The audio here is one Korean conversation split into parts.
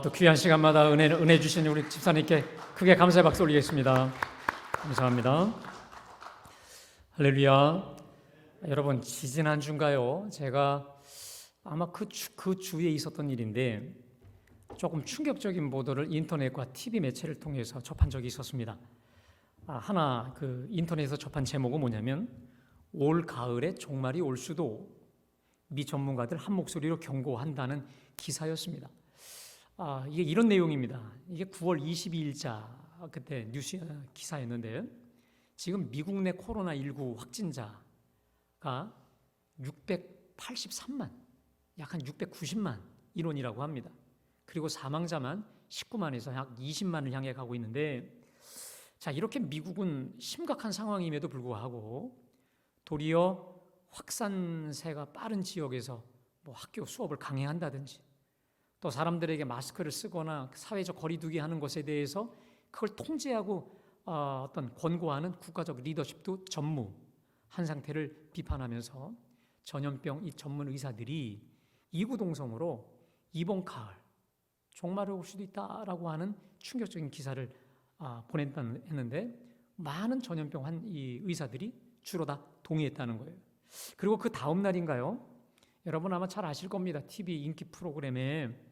또 귀한 시간마다 은혜 주신 우리 집사님께 크게 감사의 박수 올리겠습니다. 감사합니다. 할렐루야. 여러분, 지지난주인가요? 제가 아마 그 주에 있었던 일인데 조금 충격적인 보도를 인터넷과 TV 매체를 통해서 접한 적이 있었습니다. 하나 그 인터넷에서 접한 제목은 뭐냐면 올 가을에 종말이 올 수도 미 전문가들 한 목소리로 경고한다는 기사였습니다. 이게 이런 내용입니다. 이게 9월 22일자 그때 뉴스 기사였는데 지금 미국 내 코로나19 확진자가 683만, 약 한 690만 인원이라고 합니다. 그리고 사망자만 19만에서 약 20만을 향해 가고 있는데, 자, 이렇게 미국은 심각한 상황임에도 불구하고 도리어 확산세가 빠른 지역에서 학교 수업을 강행한다든지 또 사람들에게 마스크를 쓰거나 사회적 거리두기 하는 것에 대해서 그걸 통제하고 어떤 권고하는 국가적 리더십도 전무한 상태를 비판하면서 전염병 이 전문 의사들이 이구동성으로 이번 가을 종말이 올 수도 있다라고 하는 충격적인 기사를 보냈다는데 많은 전염병 이 의사들이 주로 다 동의했다는 거예요. 그리고 그 다음 날인가요? 여러분 아마 잘 아실 겁니다. TV 인기 프로그램에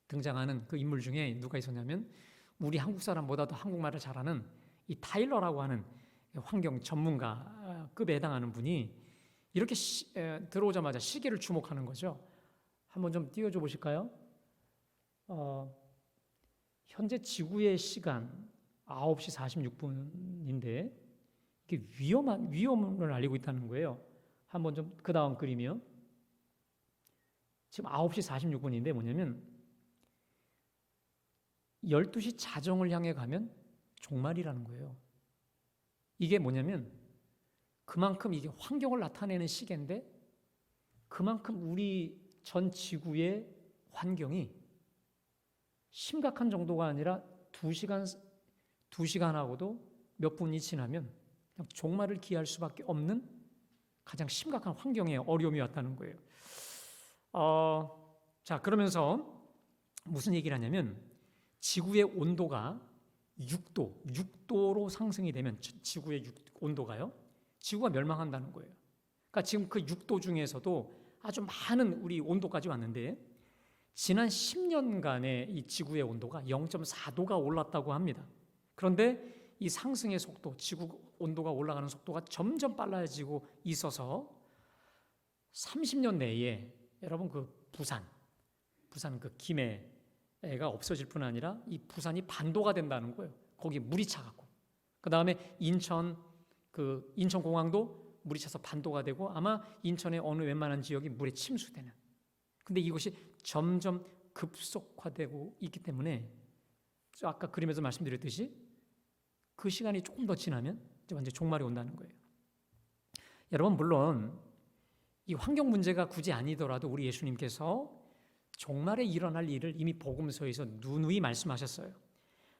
등장하는 그 인물 중에 누가 있었냐면 우리 한국 사람보다도 한국말을 잘하는 이 타일러라고 하는 환경 전문가급에 해당하는 분이 이렇게 들어오자마자 시계를 주목하는 거죠. 한번 좀 띄워줘 보실까요? 현재 지구의 시간 9시 46분인데 이게 위험을 알리고 있다는 거예요. 한번 좀 그 다음 그림이요. 지금 9시 46분인데 뭐냐면 12시 자정을 향해 가면 종말이라는 거예요. 이게 뭐냐면 그만큼 이게 환경을 나타내는 시계인데 그만큼 우리 전 지구의 환경이 심각한 정도가 아니라 2시간하고도 몇 분이 지나면 그냥 종말을 기할 수밖에 없는 가장 심각한 환경에 어려움이 왔다는 거예요. 자, 그러면서 무슨 얘기를 하냐면 지구의 온도가 6도로 상승이 되면 지구의 온도가요, 지구가 멸망한다는 거예요. 그러니까 지금 그 6도 중에서도 아주 많은 우리 온도까지 왔는데 지난 10년간의 이 지구의 온도가 0.4도가 올랐다고 합니다. 그런데 이 상승의 속도, 지구 온도가 올라가는 속도가 점점 빨라지고 있어서 30년 내에 여러분 그 부산 그 김해가 없어질 뿐 아니라 이 부산이 반도가 된다는 거예요. 거기 물이 차갖고. 그 다음에 인천공항도 물이 차서 반도가 되고 아마 인천의 어느 웬만한 지역이 물에 침수되는. 근데 이것이 점점 급속화되고 있기 때문에 아까 그림에서 말씀드렸듯이 그 시간이 조금 더 지나면 이제 완전 종말이 온다는 거예요. 여러분 물론 이 환경 문제가 굳이 아니더라도 우리 예수님께서 종말에 일어날 일을 이미 복음서에서 누누이 말씀하셨어요.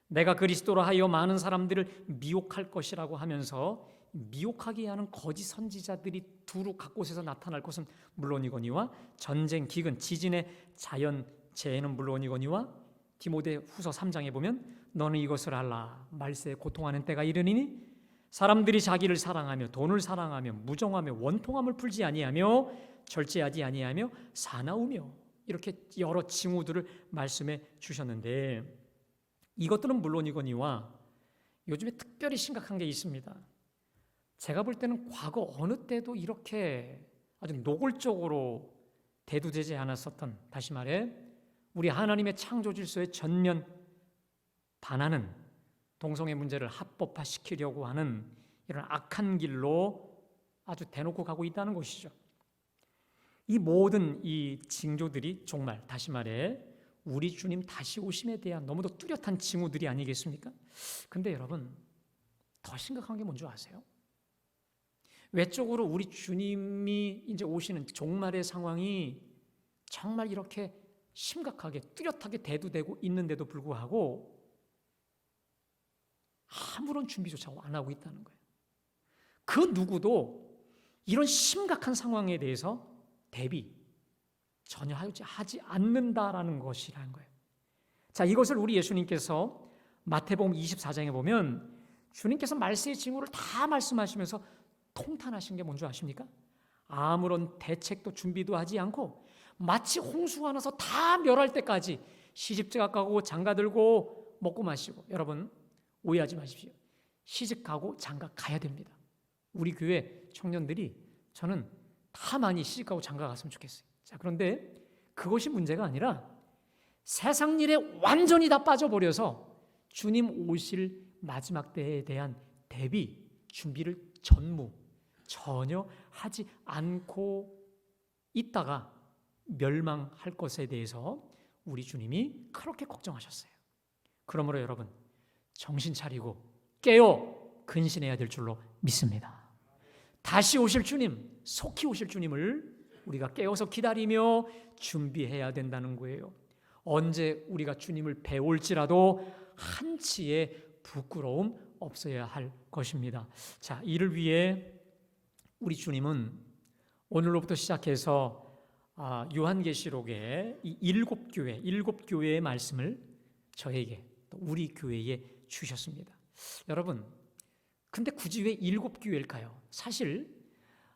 내가 그리스도로 하여 많은 사람들을 미혹할 것이라고 하면서 미혹하게 하는 거짓 선지자들이 두루 각곳에서 나타날 것은 물론이거니와 전쟁, 기근, 지진의 자연재해는 물론이거니와 디모데후서 3장에 보면 너는 이것을 알라 말세에 고통하는 때가 이르니니 사람들이 자기를 사랑하며 돈을 사랑하며 무정하며 원통함을 풀지 아니하며 절제하지 아니하며 사나우며 이렇게 여러 징후들을 말씀해 주셨는데 이것들은 물론이거니와 요즘에 특별히 심각한 게 있습니다. 제가 볼 때는 과거 어느 때도 이렇게 아주 노골적으로 대두되지 않았었던, 다시 말해 우리 하나님의 창조 질서에 전면 반하는 동성애 문제를 합법화시키려고 하는 이런 악한 길로 아주 대놓고 가고 있다는 것이죠. 이 모든 이 징조들이 정말 다시 말해 우리 주님 다시 오심에 대한 너무도 뚜렷한 징후들이 아니겠습니까? 근데 여러분 더 심각한 게 뭔지 아세요? 외적으로 우리 주님이 이제 오시는 종말의 상황이 정말 이렇게 심각하게 뚜렷하게 대두되고 있는데도 불구하고 아무런 준비조차 안 하고 있다는 거예요. 그 누구도 이런 심각한 상황에 대해서 대비 전혀 하지 않는다라는 것이라는 거예요. 자, 이것을 우리 예수님께서 마태복음 24장에 보면 주님께서 말세의 징후를 다 말씀하시면서 통탄하신 게 뭔지 아십니까? 아무런 대책도 준비도 하지 않고 마치 홍수가 나서 다 멸할 때까지 시집장 가고 장가 들고 먹고 마시고, 여러분 오해하지 마십시오. 시집 가고 장가 가야 됩니다. 우리 교회 청년들이 저는 다 많이 시집 가고 장가 갔으면 좋겠어요. 자, 그런데 그것이 문제가 아니라 세상 일에 완전히 다 빠져버려서 주님 오실 마지막 때에 대한 대비, 준비를 전혀 하지 않고 있다가 멸망할 것에 대해서 우리 주님이 그렇게 걱정하셨어요. 그러므로 여러분, 정신 차리고 깨어 근신해야 될 줄로 믿습니다. 다시 오실 주님, 속히 오실 주님을 우리가 깨어서 기다리며 준비해야 된다는 거예요. 언제 우리가 주님을 배울지라도 한치의 부끄러움 없어야 할 것입니다. 자, 이를 위해 우리 주님은 오늘로부터 시작해서 요한계시록의 이 일곱 교회의 말씀을 저에게, 또 우리 교회에 주셨습니다. 여러분, 근데 굳이 왜 일곱 교회일까요? 사실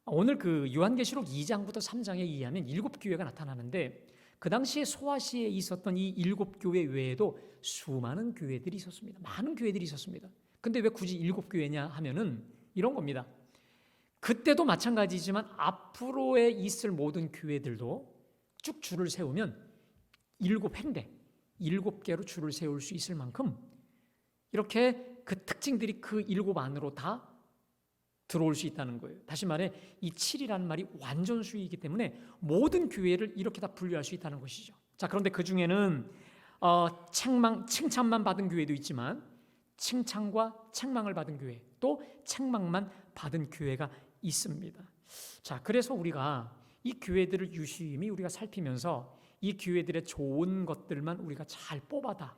오늘 그 요한계시록 2장부터 3장에 의하면 일곱 교회가 나타나는데, 그 당시에 소아시아에 있었던 이 일곱 교회 외에도 수많은 교회들이 있었습니다. 많은 교회들이 있었습니다. 근데 왜 굳이 일곱 교회냐 하면은 이런 겁니다. 그때도 마찬가지지만 앞으로에 있을 모든 교회들도 쭉 줄을 세우면 일곱 횡대, 일곱 개로 줄을 세울 수 있을 만큼 이렇게 그 특징들이 그 일곱 안으로 다 들어올 수 있다는 거예요. 다시 말해 이 7이라는 말이 완전수이기 때문에 모든 교회를 이렇게 다 분류할 수 있다는 것이죠. 자, 그런데 그 중에는 칭찬만 받은 교회도 있지만 칭찬과 책망을 받은 교회, 또 책망만 받은 교회가 있습니다. 자, 그래서 우리가 이 교회들을 유심히 우리가 살피면서 이 교회들의 좋은 것들만 우리가 잘 뽑아다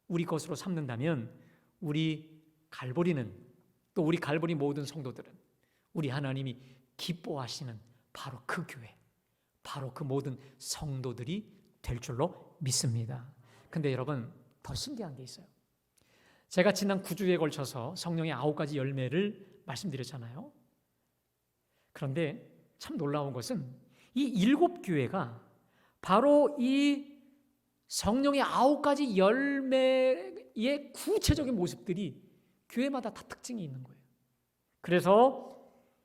우리 것으로 삼는다면 우리 갈보리는, 또 우리 갈보리 모든 성도들은 우리 하나님이 기뻐하시는 바로 그 교회, 바로 그 모든 성도들이 될 줄로 믿습니다. 근데 여러분, 더 신기한 게 있어요. 제가 지난 9주에 걸쳐서 성령의 9가지 열매를 말씀드렸잖아요. 그런데 참 놀라운 것은 이 7교회가 바로 이 성령의 9가지 열매의 구체적인 모습들이 교회마다 다 특징이 있는 거예요. 그래서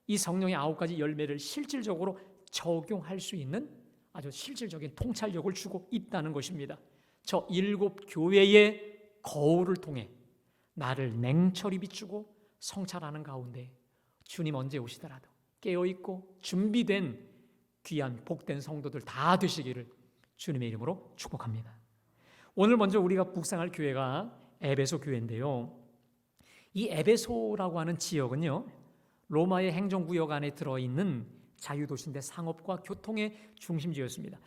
이 성령의 9가지 열매를 실질적으로 적용할 수 있는 아주 실질적인 통찰력을 주고 있다는 것입니다. 저 7교회의 거울을 통해 나를 냉철히 비추고 성찰하는 가운데 주님 언제 오시더라도 깨어있고 준비된 귀한 복된 성도들 다 되시기를 주님의 이름으로 축복합니다. 오늘 먼저 우리가 묵상할 교회가 에베소 교회인데요. 이 에베소라고 하는 지역은요, 로마의 행정구역 안에 들어있는 자유도시인데 상업과 교통의 중심지였습니다.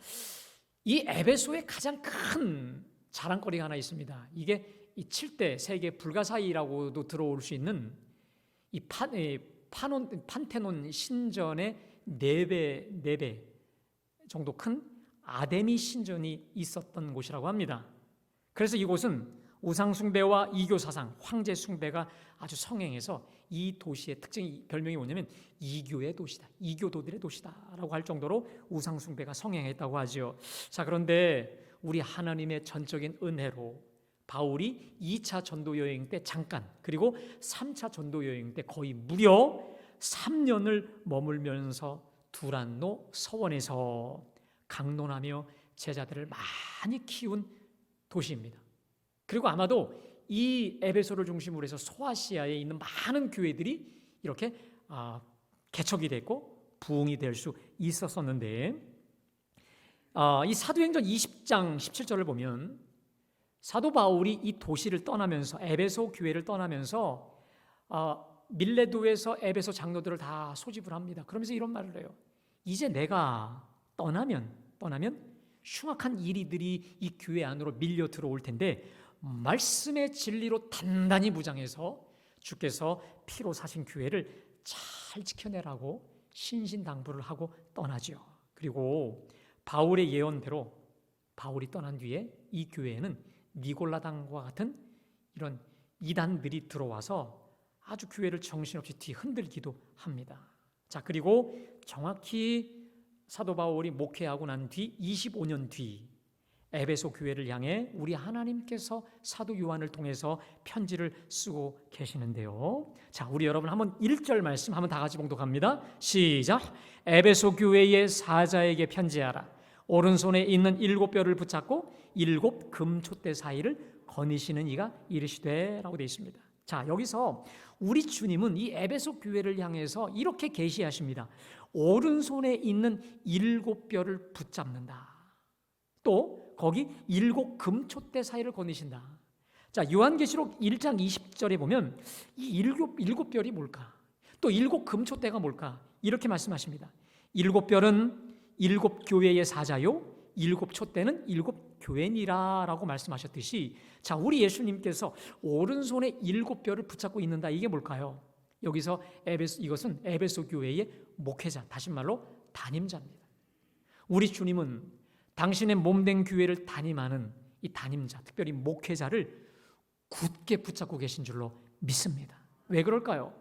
이 에베소에 가장 큰 자랑거리가 하나 있습니다. 이게 이 7대 세계 불가사의라고도 들어올 수 있는 이 판테논 신전의 4배 정도 큰 아데미 신전이 있었던 곳이라고 합니다. 그래서 이곳은 우상숭배와 이교사상, 황제숭배가 아주 성행해서 이 도시의 특징이, 별명이 뭐냐면 이교의 도시다, 이교도들의 도시다라고 할 정도로 우상숭배가 성행했다고 하죠. 자, 그런데 우리 하나님의 전적인 은혜로 바울이 2차 전도 여행 때 잠깐, 그리고 3차 전도 여행 때 거의 무려 3년을 머물면서 두란노 서원에서 강론하며 제자들을 많이 키운 도시입니다. 그리고 아마도 이 에베소를 중심으로 해서 소아시아에 있는 많은 교회들이 이렇게 개척이 됐고 부흥이 될 수 있었었는데, 이 사도행전 20장 17절을 보면 사도 바울이 이 도시를 떠나면서, 에베소 교회를 떠나면서 밀레도에서 에베소 장로들을 다 소집을 합니다. 그러면서 이런 말을 해요. 이제 내가 떠나면 흉악한 이리들이 이 교회 안으로 밀려 들어올 텐데 말씀의 진리로 단단히 무장해서 주께서 피로 사신 교회를 잘 지켜내라고 신신당부를 하고 떠나죠. 그리고 바울의 예언대로 바울이 떠난 뒤에 이 교회에는 니골라당과 같은 이런 이단들이 들어와서 아주 교회를 정신없이 뒤흔들기도 합니다. 자, 그리고 정확히 사도 바울이 목회하고 난 뒤 25년 뒤 에베소 교회를 향해 우리 하나님께서 사도 요한을 통해서 편지를 쓰고 계시는데요. 자, 우리 여러분 한번 1절 말씀 한번 다 같이 봉독합니다. 시작. 에베소 교회의 사자에게 편지하라. 오른손에 있는 7뼈를 붙잡고 7 금촛대 사이를 거니시는 이가 이르시되 라고 되어 있습니다. 자, 여기서 우리 주님은 이 에베소 교회를 향해서 이렇게 계시하십니다. 오른손에 있는 7뼈를 붙잡는다. 또 거기 7 금촛대 사이를 거니신다. 자, 요한계시록 1장 20절에 보면 이 7뼈이 뭘까? 또 7 금촛대가 뭘까? 이렇게 말씀하십니다. 7뼈는 7 교회의 사자요 7 촛대는 7 교회니라 라고 말씀하셨듯이, 자, 우리 예수님께서 오른손에 7뼈를 붙잡고 있는다. 이게 뭘까요? 여기서 이것은 에베소 교회의 목회자, 다시 말로 담임자입니다. 우리 주님은 당신의 몸된 교회를 담임하는 이 담임자, 특별히 목회자를 굳게 붙잡고 계신 줄로 믿습니다. 왜 그럴까요?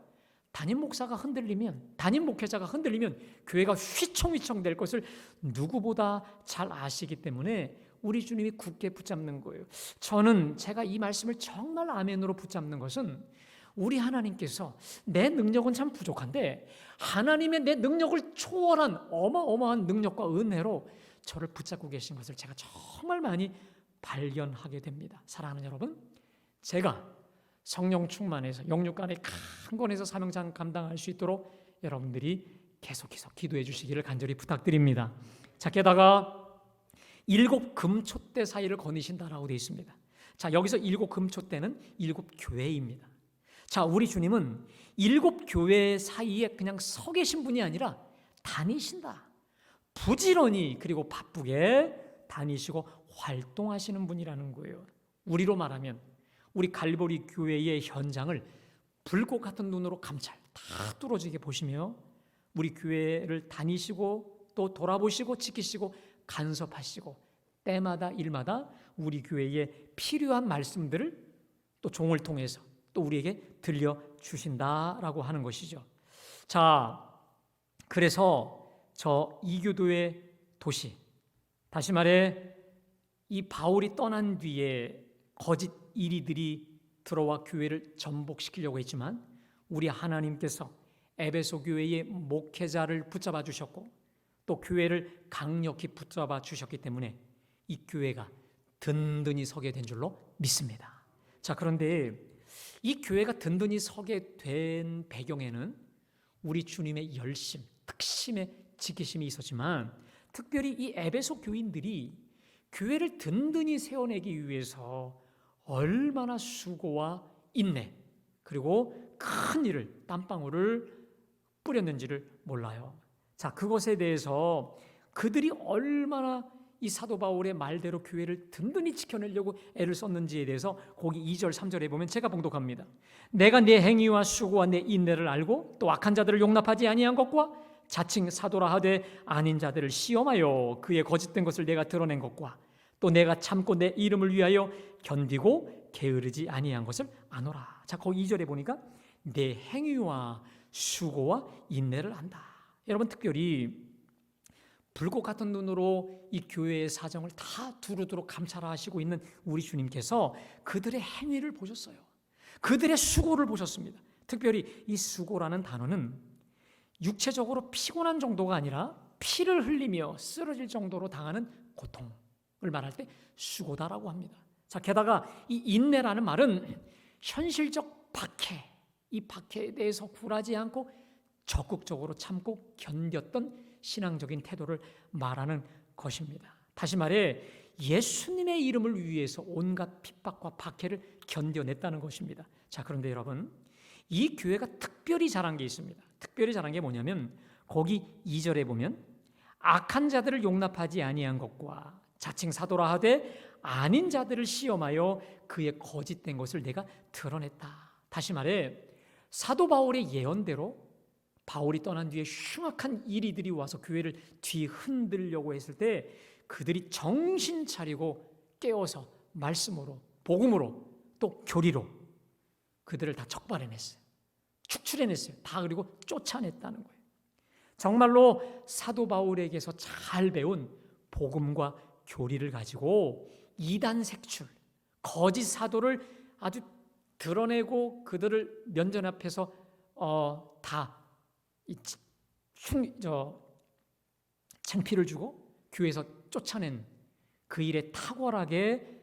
담임 목사가 흔들리면, 담임 목회자가 흔들리면 교회가 휘청휘청 될 것을 누구보다 잘 아시기 때문에 우리 주님이 굳게 붙잡는 거예요. 제가 이 말씀을 정말 아멘으로 붙잡는 것은 우리 하나님께서 내 능력은 참 부족한데 하나님의 내 능력을 초월한 어마어마한 능력과 은혜로 저를 붙잡고 계신 것을 제가 정말 많이 발견하게 됩니다. 사랑하는 여러분, 제가 성령 충만해서 영육간의 강건해서 사명장 감당할 수 있도록 여러분들이 계속해서 기도해 주시기를 간절히 부탁드립니다. 자, 게다가 7 금촛대 사이를 거니신다라고 되어 있습니다. 자, 여기서 7 금촛대는 7 교회입니다. 자, 우리 주님은 7 교회 사이에 그냥 서 계신 분이 아니라 다니신다. 부지런히 그리고 바쁘게 다니시고 활동하시는 분이라는 거예요. 우리로 말하면 우리 갈보리 교회의 현장을 불꽃 같은 눈으로 감찰 다 뚫어지게 보시며 우리 교회를 다니시고 또 돌아보시고 지키시고 간섭하시고 때마다 일마다 우리 교회에 필요한 말씀들을 또 종을 통해서 또 우리에게 들려주신다라고 하는 것이죠. 자, 그래서 저 이교도의 도시, 다시 말해 이 바울이 떠난 뒤에 거짓 이리들이 들어와 교회를 전복시키려고 했지만 우리 하나님께서 에베소 교회의 목회자를 붙잡아 주셨고 또 교회를 강력히 붙잡아 주셨기 때문에 이 교회가 든든히 서게 된 줄로 믿습니다. 자, 그런데 이 교회가 든든히 서게 된 배경에는 우리 주님의 열심, 특심의 지키심이 있었지만 특별히 이 에베소 교인들이 교회를 든든히 세워내기 위해서 얼마나 수고와 인내 그리고 큰 일을 땀방울을 뿌렸는지를 몰라요. 자, 그것에 대해서 그들이 얼마나 이 사도 바울의 말대로 교회를 든든히 지켜내려고 애를 썼는지에 대해서 거기 2절 3절에 보면 제가 봉독합니다. 내가 내 행위와 수고와 내 인내를 알고 또 악한 자들을 용납하지 아니한 것과 자칭 사도라 하되 아닌 자들을 시험하여 그의 거짓된 것을 내가 드러낸 것과 또 내가 참고 내 이름을 위하여 견디고 게으르지 아니한 것을 아노라. 자, 거기 2절에 보니까 내 행위와 수고와 인내를 안다. 여러분, 특별히 불꽃 같은 눈으로 이 교회의 사정을 다 두루두루 감찰하시고 있는 우리 주님께서 그들의 행위를 보셨어요. 그들의 수고를 보셨습니다. 특별히 이 수고라는 단어는 육체적으로 피곤한 정도가 아니라 피를 흘리며 쓰러질 정도로 당하는 고통을 말할 때 수고다라고 합니다. 자, 게다가 이 인내라는 말은 현실적 박해, 이 박해에 대해서 굴하지 않고 적극적으로 참고 견뎠던 신앙적인 태도를 말하는 것입니다. 다시 말해 예수님의 이름을 위해서 온갖 핍박과 박해를 견뎌냈다는 것입니다. 자, 그런데 여러분, 이 교회가 특별히 잘한 게 있습니다. 특별히 잘한 게 뭐냐면 거기 2절에 보면 악한 자들을 용납하지 아니한 것과 자칭 사도라 하되 아닌 자들을 시험하여 그의 거짓된 것을 내가 드러냈다. 다시 말해 사도 바울의 예언대로 바울이 떠난 뒤에 흉악한 이리들이 와서 교회를 뒤흔들려고 했을 때 그들이 정신 차리고 깨어서 말씀으로 복음으로 또 교리로 그들을 다 적발해냈어요. 축출해냈어요. 다 그리고 쫓아냈다는 거예요. 정말로 사도 바울에게서 잘 배운 복음과 교리를 가지고 이단 색출, 거짓 사도를 아주 드러내고 그들을 면전 앞에서 다 창피를 주고 교회에서 쫓아낸 그 일에 탁월하게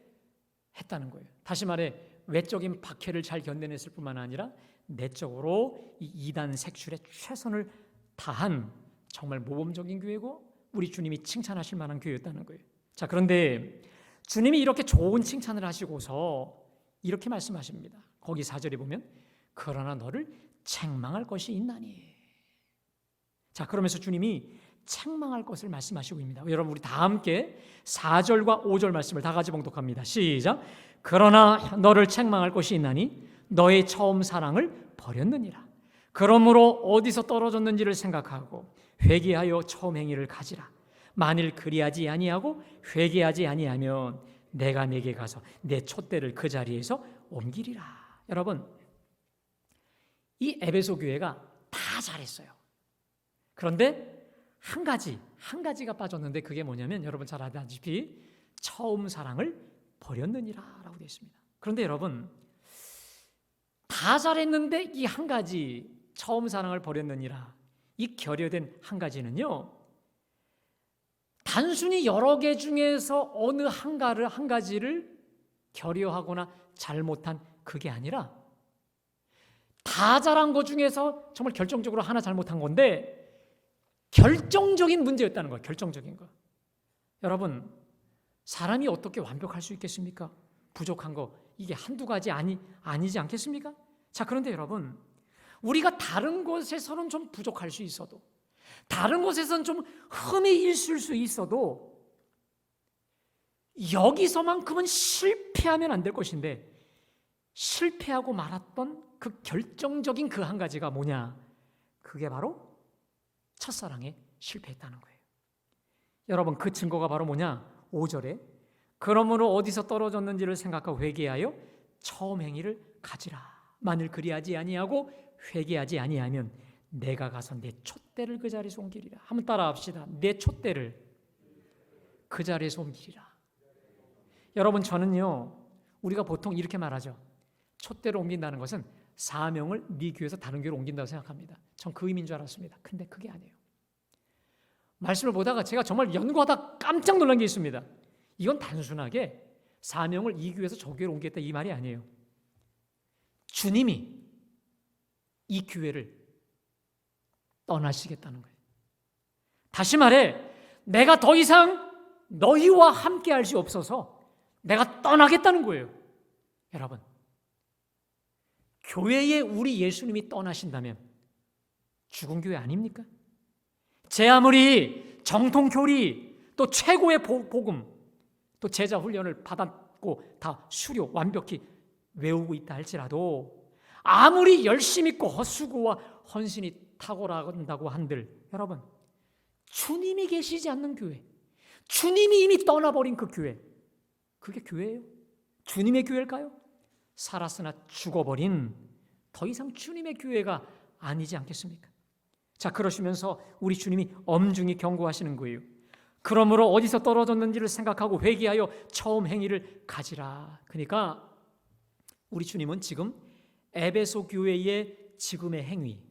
했다는 거예요. 다시 말해 외적인 박해를 잘 견뎌냈을 뿐만 아니라 내적으로 이 이단 색출에 최선을 다한 정말 모범적인 교회고 우리 주님이 칭찬하실 만한 교회였다는 거예요. 자, 그런데 주님이 이렇게 좋은 칭찬을 하시고서 이렇게 말씀하십니다. 거기 4절에 보면 그러나 너를 책망할 것이 있나니. 자, 그러면서 주님이 책망할 것을 말씀하시고 있습니다. 여러분 우리 다 함께 4절과 5절 말씀을 다 같이 봉독합니다. 시작. 그러나 너를 책망할 것이 있나니 너의 처음 사랑을 버렸느니라. 그러므로 어디서 떨어졌는지를 생각하고 회개하여 처음 행위를 가지라. 만일 그리하지 아니하고 회개하지 아니하면 내가 네게 가서 내 촛대를 그 자리에서 옮기리라. 여러분 이 에베소 교회가 다 잘했어요. 그런데 한 가지가 빠졌는데 그게 뭐냐면 여러분 잘 아다시피 처음 사랑을 버렸느니라 라고 되어 있습니다. 그런데 여러분 다 잘했는데 이 한 가지 처음 사랑을 버렸느니라 이 결여된 한 가지는요 단순히 여러 개 중에서 어느 한 가지를 결여하거나 잘못한 그게 아니라 다 잘한 것 중에서 정말 결정적으로 하나 잘못한 건데 결정적인 문제였다는 거예요. 결정적인 거. 여러분 사람이 어떻게 완벽할 수 있겠습니까? 부족한 거 이게 한두 가지 아니지 않겠습니까? 자, 그런데 여러분 우리가 다른 것에서는 좀 부족할 수 있어도 다른 것에서는 좀 흠이 있을 수 있어도 여기서만큼은 실패하면 안 될 것인데 실패하고 말았던 그 결정적인 그 한 가지가 뭐냐? 그게 바로 첫사랑에 실패했다는 거예요. 여러분 그 증거가 바로 뭐냐? 5절에 그러므로 어디서 떨어졌는지를 생각하고 회개하여 처음 행위를 가지라. 만일 그리하지 아니하고 회개하지 아니하면 내가 가서 내 촛대를 그 자리에서 옮기리라. 한번 따라합시다. 내 촛대를 그 자리에서 옮기리라. 여러분 저는요 우리가 보통 이렇게 말하죠. 촛대를 옮긴다는 것은 사명을 네 교회에서 다른 교회로 옮긴다고 생각합니다. 전 그 의미인 줄 알았습니다. 근데 그게 아니에요. 말씀을 보다가 제가 정말 연구하다 깜짝 놀란 게 있습니다. 이건 단순하게 사명을 이 교회에서 저 교회로 옮기겠다 이 말이 아니에요. 주님이 이 교회를 떠나시겠다는 거예요. 다시 말해 내가 더 이상 너희와 함께 할 수 없어서 내가 떠나겠다는 거예요. 여러분 교회에 우리 예수님이 떠나신다면 죽은 교회 아닙니까? 제 아무리 정통교리 또 최고의 복음 또 제자 훈련을 받았고 다 수료 완벽히 외우고 있다 할지라도 아무리 열심 있고 헛수고와 헌신이 탁월한다고 한들 여러분 주님이 계시지 않는 교회 주님이 이미 떠나버린 그 교회 그게 교회예요? 주님의 교회일까요? 살았으나 죽어버린 더 이상 주님의 교회가 아니지 않겠습니까? 자, 그러시면서 우리 주님이 엄중히 경고하시는 거예요. 그러므로 어디서 떨어졌는지를 생각하고 회개하여 처음 행위를 가지라. 그러니까 우리 주님은 지금 에베소 교회의 지금의 행위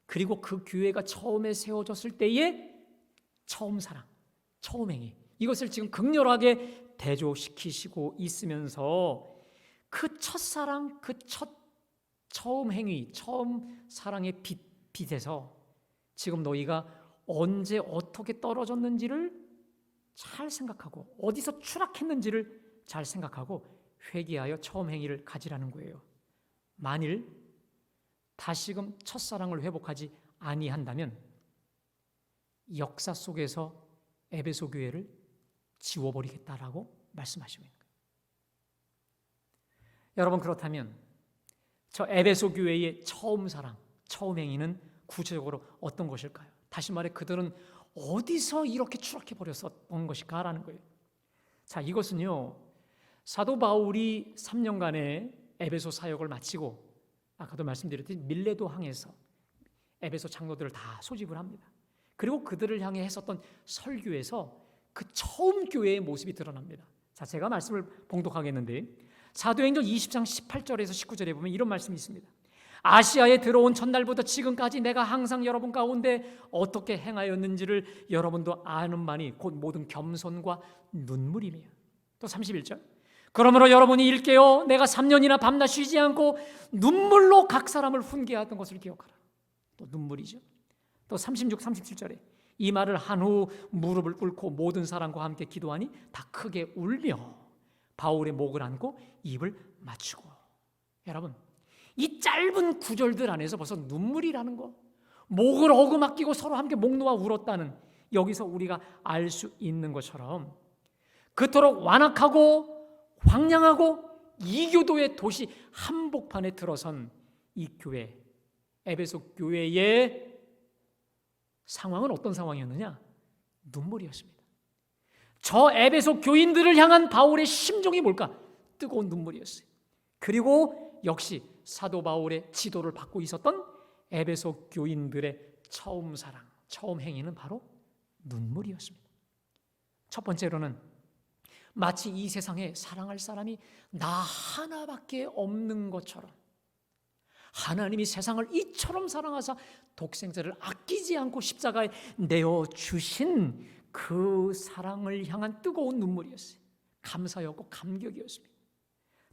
그리고 그 교회가 처음에 세워졌을 때의 처음 사랑, 처음 행위 이것을 지금 극렬하게 대조시키시고 있으면서 그 첫사랑, 그 처음 행위, 처음 사랑의 빛에서 지금 너희가 언제 어떻게 떨어졌는지를 잘 생각하고 어디서 추락했는지를 잘 생각하고 회개하여 처음 행위를 가지라는 거예요. 만일 다시금 첫사랑을 회복하지 아니한다면 역사 속에서 에베소 교회를 지워버리겠다라고 말씀하십니다. 여러분 그렇다면 저 에베소 교회의 처음 사랑, 처음 행위는 구체적으로 어떤 것일까요? 다시 말해 그들은 어디서 이렇게 추락해 버렸었던 것일까라는 거예요. 자, 이것은요 사도 바울이 3년간의 에베소 사역을 마치고 아까도 말씀드렸듯이 밀레도 항에서 에베소 장로들을 다 소집을 합니다. 그리고 그들을 향해 했었던 설교에서 그 처음 교회의 모습이 드러납니다. 자, 제가 말씀을 봉독하겠는데 사도행전 20장 18절에서 19절에 보면 이런 말씀이 있습니다. 아시아에 들어온 첫날부터 지금까지 내가 항상 여러분 가운데 어떻게 행하였는지를 여러분도 아는 바니 곧 모든 겸손과 눈물이며. 또 31절. 그러므로 여러분이 일깨어 내가 3년이나 밤낮 쉬지 않고 눈물로 각 사람을 훈계하던 것을 기억하라. 또 눈물이죠. 또 36, 37절에 이 말을 한 후 무릎을 꿇고 모든 사람과 함께 기도하니 다 크게 울며 바울의 목을 안고 입을 맞추고. 여러분, 이 짧은 구절들 안에서 벌써 눈물이라는 거, 목을 어루만끼고 서로 함께 목 놓아 울었다는, 여기서 우리가 알 수 있는 것처럼 그토록 완악하고 황량하고 이교도의 도시 한복판에 들어선 이 교회, 에베소 교회의 상황은 어떤 상황이었느냐? 눈물이었습니다. 저 에베소 교인들을 향한 바울의 심정이 뭘까? 뜨거운 눈물이었어요. 그리고 역시 사도 바울의 지도를 받고 있었던 에베소 교인들의 처음 사랑, 처음 행위는 바로 눈물이었습니다. 첫 번째로는 마치 이 세상에 사랑할 사람이 나 하나밖에 없는 것처럼 하나님이 세상을 이처럼 사랑하사 독생자를 아끼지 않고 십자가에 내어주신 그 사랑을 향한 뜨거운 눈물이었어요. 감사였고 감격이었습니다.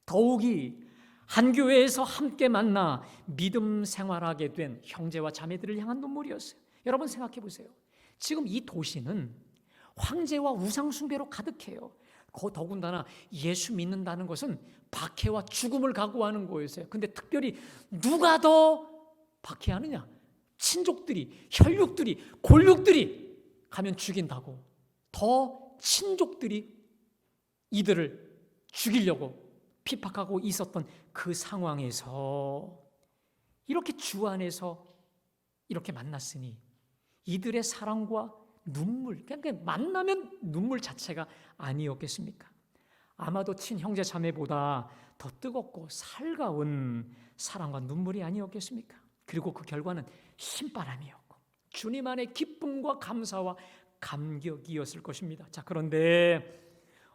더욱이 한 교회에서 함께 만나 믿음 생활하게 된 형제와 자매들을 향한 눈물이었어요. 여러분 생각해 보세요. 지금 이 도시는 황제와 우상 숭배로 가득해요. 더군다나 예수 믿는다는 것은 박해와 죽음을 각오하는 거였어요. 근데 특별히 누가 더 박해하느냐? 친족들이, 혈육들이, 골육들이 가면 죽인다고 더 친족들이 이들을 죽이려고 핍박하고 있었던 그 상황에서 이렇게 주 안에서 이렇게 만났으니 이들의 사랑과 눈물, 그러니까 만나면 눈물 자체가 아니었겠습니까? 아마도 친형제 자매보다 더 뜨겁고 살가운 사랑과 눈물이 아니었겠습니까? 그리고 그 결과는 신바람이었고 주님 안의 기쁨과 감사와 감격이었을 것입니다. 자, 그런데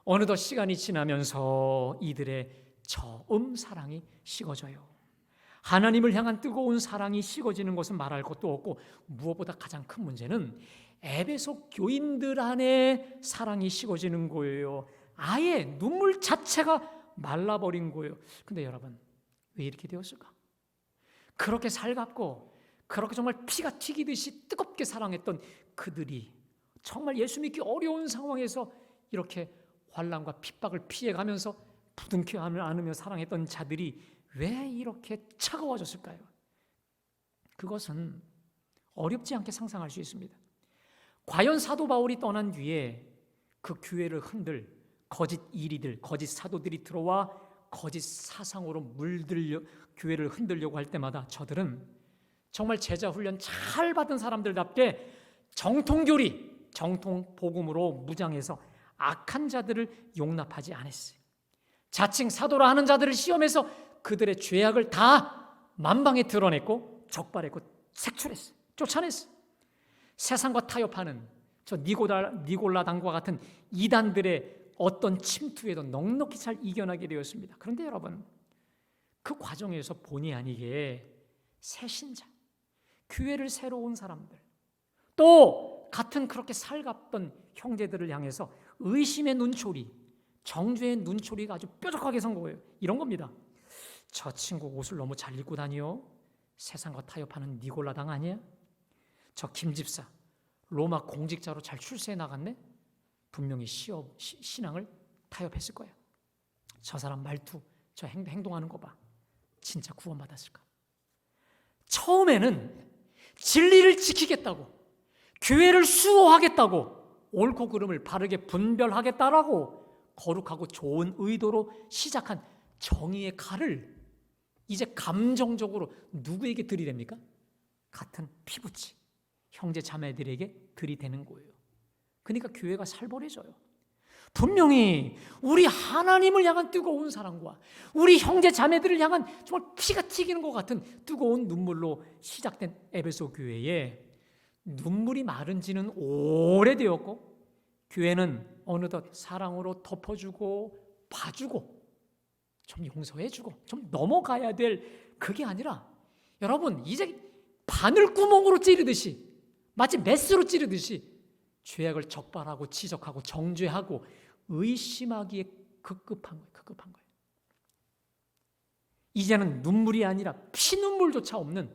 어느덧 시간이 지나면서 이들의 처음 사랑이 식어져요. 하나님을 향한 뜨거운 사랑이 식어지는 것은 말할 것도 없고 무엇보다 가장 큰 문제는 에베소 교인들 안에 사랑이 식어지는 거예요. 아예 눈물 자체가 말라버린 거예요. 근데 여러분, 왜 이렇게 되었을까? 그렇게 살갑고 그렇게 정말 피가 튀기듯이 뜨겁게 사랑했던 그들이 정말 예수 믿기 어려운 상황에서 이렇게 환난과 핍박을 피해가면서 부둥켜 안으며 사랑했던 자들이 왜 이렇게 차가워졌을까요? 그것은 어렵지 않게 상상할 수 있습니다. 과연 사도 바울이 떠난 뒤에 그 교회를 흔들 거짓 이리들, 거짓 사도들이 들어와 거짓 사상으로 물들려 교회를 흔들려고 할 때마다 저들은 정말 제자 훈련 잘 받은 사람들답게 정통교리, 정통복음으로 무장해서 악한 자들을 용납하지 않았어요. 자칭 사도라 하는 자들을 시험해서 그들의 죄악을 다 만방에 드러냈고 적발했고 색출했어요. 쫓아냈어요. 세상과 타협하는 저 니골라당과 같은 이단들의 어떤 침투에도 넉넉히 잘 이겨나게 되었습니다. 그런데 여러분, 그 과정에서 본의 아니게 새신자, 교회를 새로 온 사람들, 또 같은 그렇게 살갑던 형제들을 향해서 의심의 눈초리, 정죄의 눈초리가 아주 뾰족하게 선 거예요. 이런 겁니다. 저 친구 옷을 너무 잘 입고 다녀. 세상과 타협하는 니골라당 아니야? 저 김집사 로마 공직자로 잘 출세해 나갔네? 분명히 신앙을 타협했을 거야. 저 사람 말투, 저 행동하는 거 봐. 진짜 구원받았을까? 처음에는 진리를 지키겠다고, 교회를 수호하겠다고, 옳고 그름을 바르게 분별하겠다라고 거룩하고 좋은 의도로 시작한 정의의 칼을 이제 감정적으로 누구에게 들이댑니까? 같은 피부치, 형제 자매들에게 들이대는 거예요. 그러니까 교회가 살벌해져요. 분명히 우리 하나님을 향한 뜨거운 사랑과 우리 형제 자매들을 향한 정말 피가 튀기는 것 같은 뜨거운 눈물로 시작된 에베소 교회에 눈물이 마른 지는 오래되었고, 교회는 어느덧 사랑으로 덮어주고 봐주고 좀 용서해주고 좀 넘어가야 될, 그게 아니라 여러분 이제 바늘구멍으로 찌르듯이, 마치 메스로 찌르듯이 죄악을 적발하고 지적하고 정죄하고 의심하기에 급급한 거예요. 이제는 눈물이 아니라 피눈물조차 없는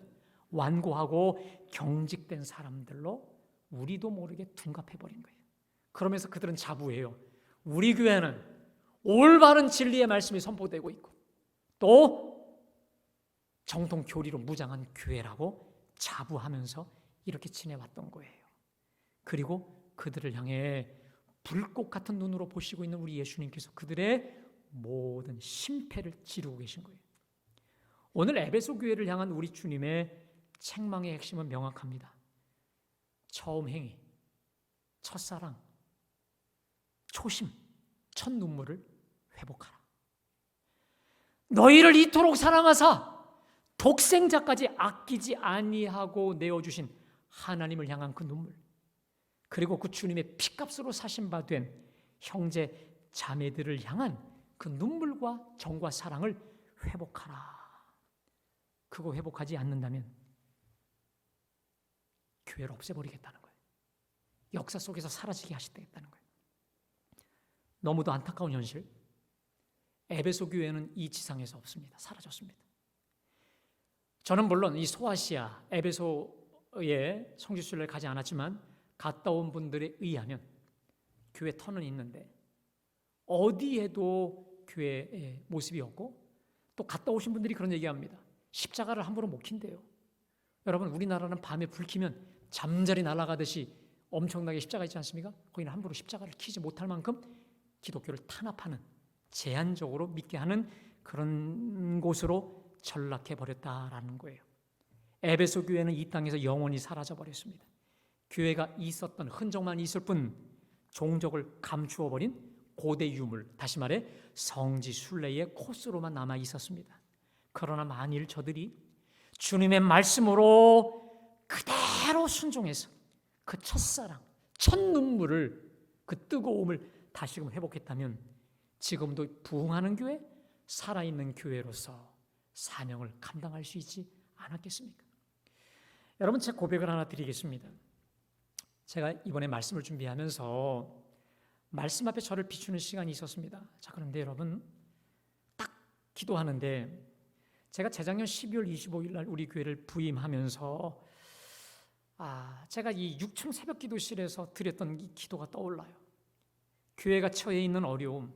완고하고 경직된 사람들로 우리도 모르게 둔갑해버린 거예요. 그러면서 그들은 자부해요. 우리 교회는 올바른 진리의 말씀이 선포되고 있고 또 정통 교리로 무장한 교회라고 자부하면서 이렇게 지내왔던 거예요. 그리고 그들을 향해 불꽃 같은 눈으로 보시고 있는 우리 예수님께서 그들의 모든 심패를 지르고 계신 거예요. 오늘 에베소 교회를 향한 우리 주님의 책망의 핵심은 명확합니다. 처음 행위, 첫사랑, 초심, 첫 눈물을 회복하라. 너희를 이토록 사랑하사 독생자까지 아끼지 아니하고 내어주신 하나님을 향한 그 눈물, 그리고 그 주님의 피값으로 사신 바 된 형제 자매들을 향한 그 눈물과 정과 사랑을 회복하라. 그거 회복하지 않는다면 교회를 없애버리겠다는 거예요. 역사 속에서 사라지게 하시겠다는 거예요. 너무도 안타까운 현실, 에베소 교회는 이 지상에서 없습니다. 사라졌습니다. 저는 물론 이 소아시아, 에베소에 성지순례를 가지 않았지만 갔다 온 분들에 의하면 교회 터는 있는데 어디에도 교회의 모습이 없고, 또 갔다 오신 분들이 그런 얘기합니다. 십자가를 함부로 못 킨대요. 여러분, 우리나라는 밤에 불 켜면 잠자리 날아가듯이 엄청나게 십자가 있지 않습니까? 거기는 함부로 십자가를 켜지 못할 만큼 기독교를 탄압하는, 제한적으로 믿게 하는 그런 곳으로 전락해버렸다라는 거예요. 에베소 교회는 이 땅에서 영원히 사라져버렸습니다. 교회가 있었던 흔적만 있을 뿐 종적을 감추어버린 고대 유물, 다시 말해 성지 순례의 코스로만 남아 있었습니다. 그러나 만일 저들이 주님의 말씀으로 그대로 순종해서 그 첫사랑, 첫 눈물을, 그 뜨거움을 다시금 회복했다면 지금도 부흥하는 교회, 살아있는 교회로서 사명을 감당할 수 있지 않았겠습니까? 여러분, 제 고백을 하나 드리겠습니다. 제가 이번에 말씀을 준비하면서 말씀 앞에 저를 비추는 시간이 있었습니다. 자, 그런데 여러분, 딱 기도하는데 제가 재작년 12월 25일 날 우리 교회를 부임하면서 제가 이 6층 새벽 기도실에서 드렸던 이 기도가 떠올라요. 교회가 처해 있는 어려움,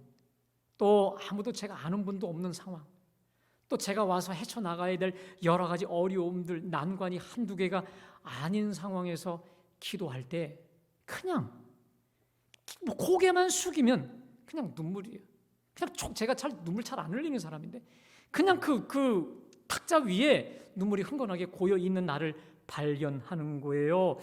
또 아무도 제가 아는 분도 없는 상황, 또 제가 와서 헤쳐나가야 될 여러 가지 어려움들, 난관이 한두 개가 아닌 상황에서 기도할 때 그냥 고개만 숙이면 그냥 눈물이에요. 그냥 제가 눈물 잘 안 흘리는 사람인데 그냥 그 탁자 위에 눈물이 흥건하게 고여 있는 나를 발견하는 거예요.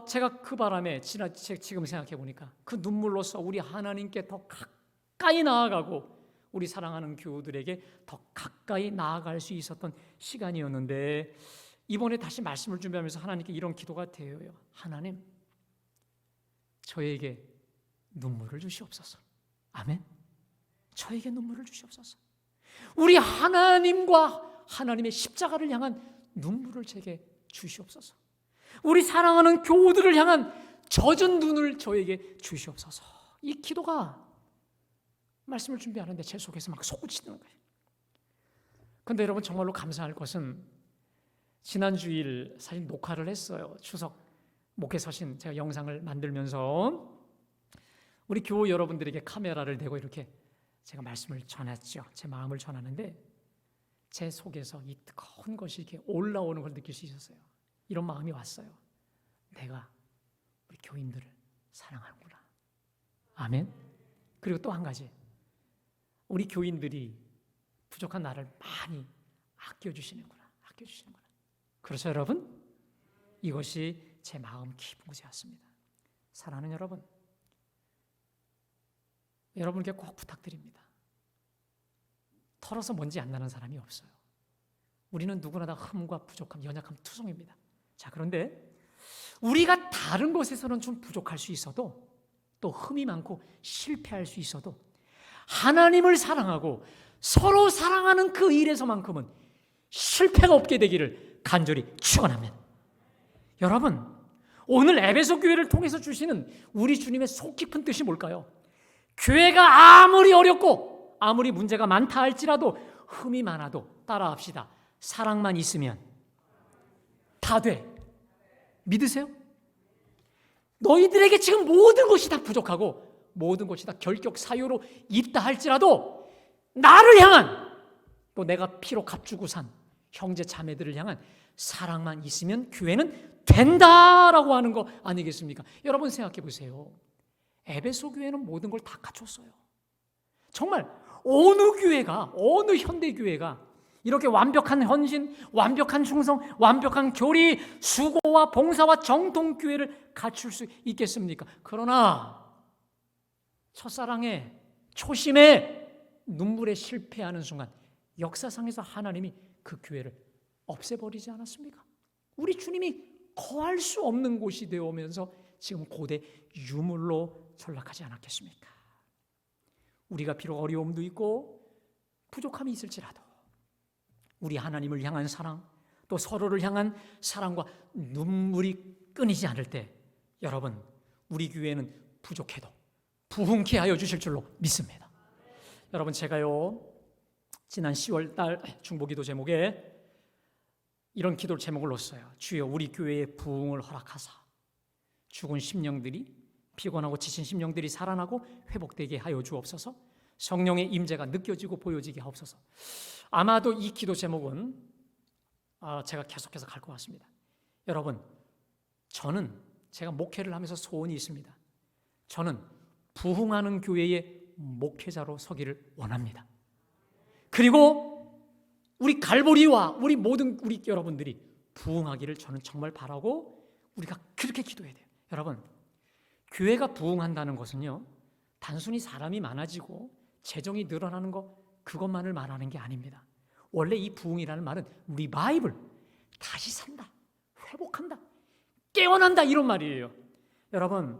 제가 그 바람에 지금 생각해 보니까 그 눈물로서 우리 하나님께 더 가까이 나아가고 우리 사랑하는 교우들에게 더 가까이 나아갈 수 있었던 시간이었는데, 이번에 다시 말씀을 준비하면서 하나님께 이런 기도가 되어요. 하나님, 저에게 눈물을 주시옵소서. 아멘. 저에게 눈물을 주시옵소서. 우리 하나님과 하나님의 십자가를 향한 눈물을 제게 주시옵소서. 우리 사랑하는 교우들을 향한 젖은 눈을 저에게 주시옵소서. 이 기도가 말씀을 준비하는데 제 속에서 막 솟구치는 거예요. 그런데 여러분, 정말로 감사할 것은 지난 주일 사실 녹화를 했어요. 추석 목회 서신 제가 영상을 만들면서 우리 교우 여러분들에게 카메라를 대고 이렇게 제가 말씀을 전했죠. 제 마음을 전하는데 제 속에서 이 뜨거운 것이 이렇게 올라오는 걸 느낄 수 있었어요. 이런 마음이 왔어요. 내가 우리 교인들을 사랑하는구나. 아멘. 그리고 또 한 가지, 우리 교인들이 부족한 나를 많이 아껴주시는구나. 그래서 여러분, 이것이 제 마음 깊은 곳이었습니다. 사랑하는 여러분, 여러분께 꼭 부탁드립니다. 털어서 먼지 안 나는 사람이 없어요. 우리는 누구나 다 흠과 부족함, 연약함 투성입니다. 자, 그런데 우리가 다른 것에서는 좀 부족할 수 있어도, 또 흠이 많고 실패할 수 있어도, 하나님을 사랑하고 서로 사랑하는 그 일에서만큼은 실패가 없게 되기를 간절히 축원합니다. 여러분, 오늘 에베소 교회를 통해서 주시는 우리 주님의 속 깊은 뜻이 뭘까요? 교회가 아무리 어렵고 아무리 문제가 많다 할지라도, 흠이 많아도 따라합시다. 사랑만 있으면 다 돼. 믿으세요? 너희들에게 지금 모든 것이 다 부족하고 모든 것이 다 결격 사유로 있다 할지라도, 나를 향한, 또 내가 피로 값주고 산 형제 자매들을 향한 사랑만 있으면 교회는 된다라고 하는 거 아니겠습니까? 여러분 생각해 보세요. 에베소 교회는 모든 걸 다 갖췄어요. 정말 어느 교회가, 어느 현대 교회가 이렇게 완벽한 헌신, 완벽한 충성, 완벽한 교리, 수고와 봉사와 정통 교회를 갖출 수 있겠습니까? 그러나 첫사랑의 초심에 눈물에 실패하는 순간 역사상에서 하나님이 그 교회를 없애버리지 않았습니까? 우리 주님이 거할 수 없는 곳이 되어오면서 지금 고대 유물로 전락하지 않았겠습니까? 우리가 비록 어려움도 있고 부족함이 있을지라도 우리 하나님을 향한 사랑, 또 서로를 향한 사랑과 눈물이 끊이지 않을 때, 여러분, 우리 교회는 부족해도 부흥케 하여 주실 줄로 믿습니다. 여러분, 제가요 지난 10월 달 중보기도 제목에 이런 기도 제목을 넣었어요. 주여, 우리 교회에 부흥을 허락하사 죽은 심령들이, 피곤하고 지친 심령들이 살아나고 회복되게 하여 주옵소서. 성령의 임재가 느껴지고 보여지게 하옵소서. 아마도 이 기도 제목은 제가 계속해서 갈 것 같습니다. 여러분, 저는 제가 목회를 하면서 소원이 있습니다. 저는 부흥하는 교회의 목회자로 서기를 원합니다. 그리고 우리 갈보리와 우리 모든 우리 여러분들이 부흥하기를 저는 정말 바라고, 우리가 그렇게 기도해야 돼요. 여러분, 교회가 부흥한다는 것은요 단순히 사람이 많아지고 재정이 늘어나는 것, 그것만을 말하는 게 아닙니다. 원래 이 부흥이라는 말은 리바이벌, 다시 산다, 회복한다, 깨어난다, 이런 말이에요. 여러분,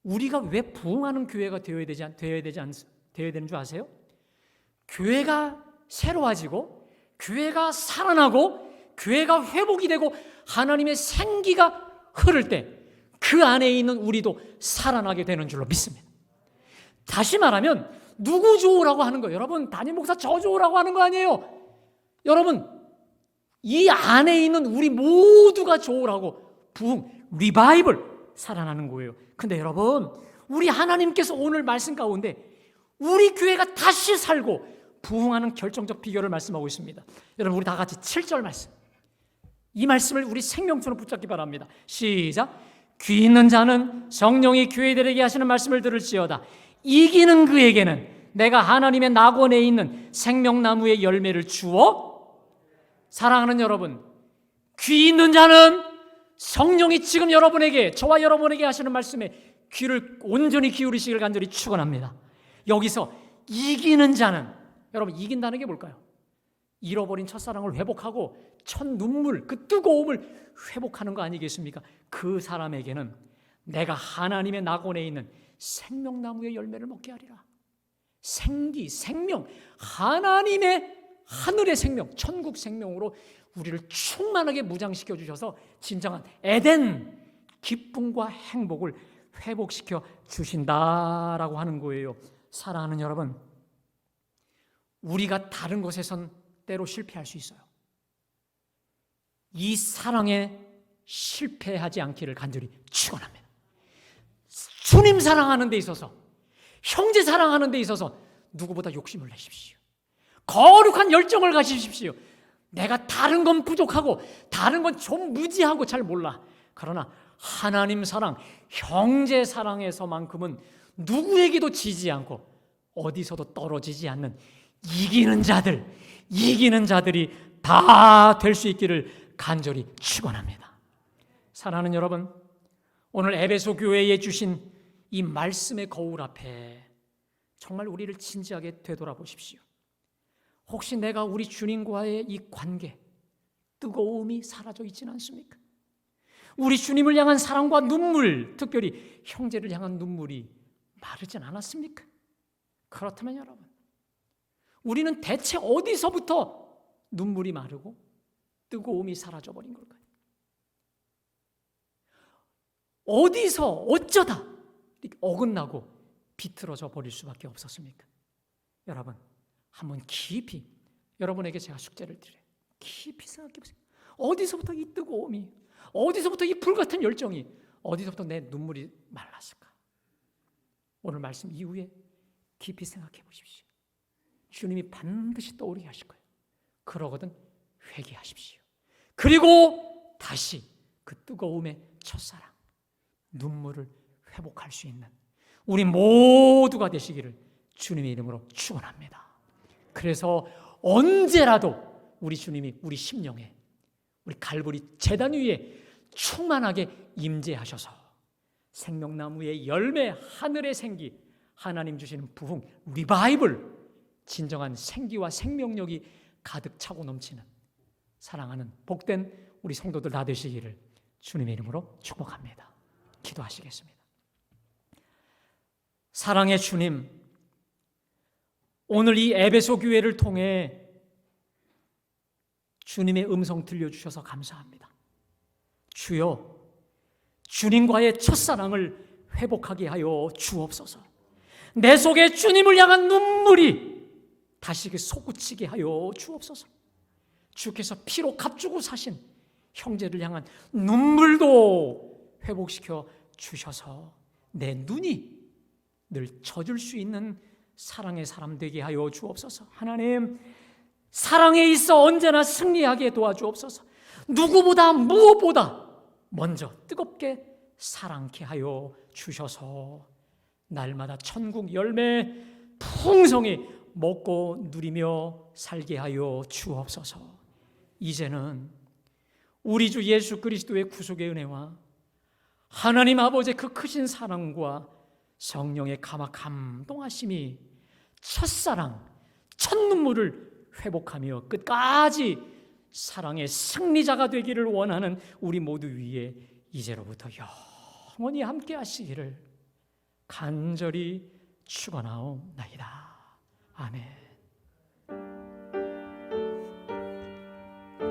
우리가 왜 부흥하는 교회가 되어야 되는 줄 아세요? 교회가 새로워지고 교회가 살아나고 교회가 회복이 되고 하나님의 생기가 흐를 때 그 안에 있는 우리도 살아나게 되는 줄로 믿습니다. 다시 말하면 누구 좋으라고 하는 거예요? 여러분, 담임 목사 저 좋으라고 하는 거 아니에요. 여러분, 이 안에 있는 우리 모두가 좋으라고 부흥, 리바이벌, 살아나는 거예요. 근데 여러분, 우리 하나님께서 오늘 말씀 가운데 우리 교회가 다시 살고 부흥하는 결정적 비결을 말씀하고 있습니다. 여러분, 우리 다 같이 7절 말씀, 이 말씀을 우리 생명처럼 붙잡기 바랍니다. 시작. 귀 있는 자는 성령이 교회들에게 하시는 말씀을 들을지어다. 이기는 그에게는 내가 하나님의 낙원에 있는 생명나무의 열매를 주어. 사랑하는 여러분, 귀 있는 자는 성령이 지금 여러분에게, 저와 여러분에게 하시는 말씀에 귀를 온전히 기울이시길 간절히 축원합니다. 여기서 이기는 자는, 여러분, 이긴다는 게 뭘까요? 잃어버린 첫사랑을 회복하고 첫 눈물, 그 뜨거움을 회복하는 거 아니겠습니까? 그 사람에게는 내가 하나님의 낙원에 있는 생명나무의 열매를 먹게 하리라. 생기, 생명, 하나님의 하늘의 생명, 천국 생명으로 우리를 충만하게 무장시켜 주셔서 진정한 에덴, 기쁨과 행복을 회복시켜 주신다라고 하는 거예요. 사랑하는 여러분, 우리가 다른 것에선 때로 실패할 수 있어요. 이 사랑에 실패하지 않기를 간절히 축원합니다. 주님 사랑하는 데 있어서, 형제 사랑하는 데 있어서 누구보다 욕심을 내십시오. 거룩한 열정을 가지십시오. 내가 다른 건 부족하고 다른 건 좀 무지하고 잘 몰라. 그러나 하나님 사랑, 형제 사랑에서만큼은 누구에게도 지지 않고 어디서도 떨어지지 않는 이기는 자들이 다 될 수 있기를 간절히 축원합니다. 사랑하는 여러분, 오늘 에베소 교회에 주신 이 말씀의 거울 앞에 정말 우리를 진지하게 되돌아보십시오. 혹시 내가 우리 주님과의 이 관계, 뜨거움이 사라져 있지는 않습니까? 우리 주님을 향한 사랑과 눈물, 특별히 형제를 향한 눈물이 마르진 않았습니까? 그렇다면 여러분, 우리는 대체 어디서부터 눈물이 마르고 뜨거움이 사라져버린 걸까요? 어디서 어쩌다 이렇게 어긋나고 비틀어져 버릴 수밖에 없었습니까? 여러분, 한번 깊이, 여러분에게 제가 숙제를 드려요. 깊이 생각해 보세요. 어디서부터 이 뜨거움이, 어디서부터 이 불같은 열정이, 어디서부터 내 눈물이 말랐을까? 오늘 말씀 이후에 깊이 생각해 보십시오. 주님이 반드시 떠오르게 하실 거예요. 그러거든 회개하십시오. 그리고 다시 그 뜨거움의 첫사랑, 눈물을 회복할 수 있는 우리 모두가 되시기를 주님의 이름으로 축원합니다. 그래서 언제라도 우리 주님이 우리 심령에, 우리 갈보리 제단 위에 충만하게 임재하셔서 생명나무의 열매, 하늘의 생기, 하나님 주시는 부흥, 리바이벌, 진정한 생기와 생명력이 가득 차고 넘치는 사랑하는 복된 우리 성도들 다 되시기를 주님의 이름으로 축복합니다. 기도하시겠습니다. 사랑의 주님, 오늘 이 에베소 교회를 통해 주님의 음성 들려주셔서 감사합니다. 주여, 주님과의 첫사랑을 회복하게 하여 주옵소서. 내 속에 주님을 향한 눈물이 다시 솟구치게 하여 주옵소서. 주께서 피로 값주고 사신 형제를 향한 눈물도 회복시켜 주셔서 내 눈이 늘 젖을 수 있는 사랑의 사람 되게 하여 주옵소서. 하나님, 사랑에 있어 언제나 승리하게 도와주옵소서. 누구보다 무엇보다 먼저 뜨겁게 사랑케 하여 주셔서 날마다 천국 열매 풍성히 먹고 누리며 살게 하여 주옵소서. 이제는 우리 주 예수 그리스도의 구속의 은혜와 하나님 아버지의 그 크신 사랑과 성령의 감동하심이 첫사랑, 첫눈물을 회복하며 끝까지 사랑의 승리자가 되기를 원하는 우리 모두 위에 이제로부터 영원히 함께 하시기를 간절히 축원하옵나이다. 아멘.